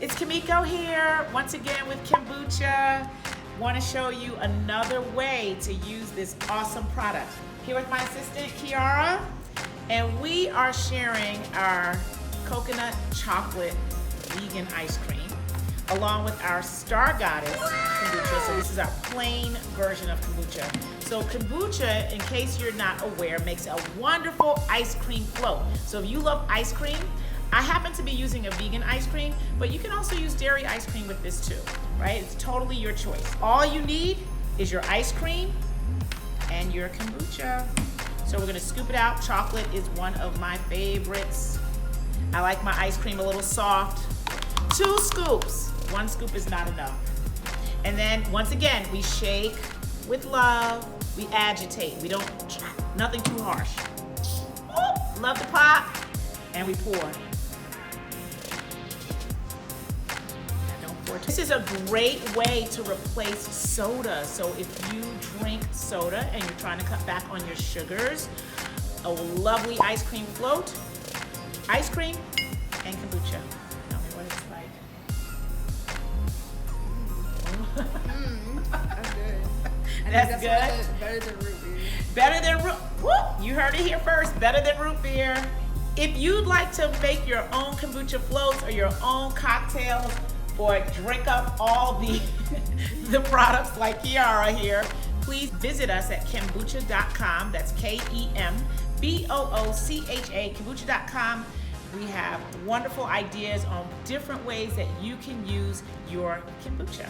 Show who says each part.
Speaker 1: It's Kemiko here, once again with Kemboocha. Want to show you another way to use this awesome product. Here with my assistant, Kiara, and we are sharing our coconut chocolate vegan ice cream, along with our Star Goddess kombucha. So this is our plain version of kombucha. So kombucha, in case you're not aware, makes a wonderful ice cream float. So if you love ice cream, I happen to be using a vegan ice cream, but you can also use dairy ice cream with this too, right? It's totally your choice. All you need is your ice cream and your kombucha. So we're gonna scoop it out. Chocolate is one of my favorites. I like my ice cream a little soft. 2 scoops. 1 scoop is not enough. And then once again, we shake with love. We agitate. We don't, nothing too harsh. Whoop, love the pop. And we pour. This is a great way to replace soda. So if you drink soda and you're trying to cut back on your sugars, a lovely ice cream float, ice cream and kombucha. Tell me what it's like.
Speaker 2: That's good.
Speaker 1: That's good.
Speaker 2: Better than root beer.
Speaker 1: Better than root. Whoop! You heard it here first. Better than root beer. If you'd like to make your own kombucha floats or your own cocktails, or drink up all the products like Kiara here, please visit us at Kemboocha.com. That's Kemboocha, Kemboocha.com. We have wonderful ideas on different ways that you can use your kombucha.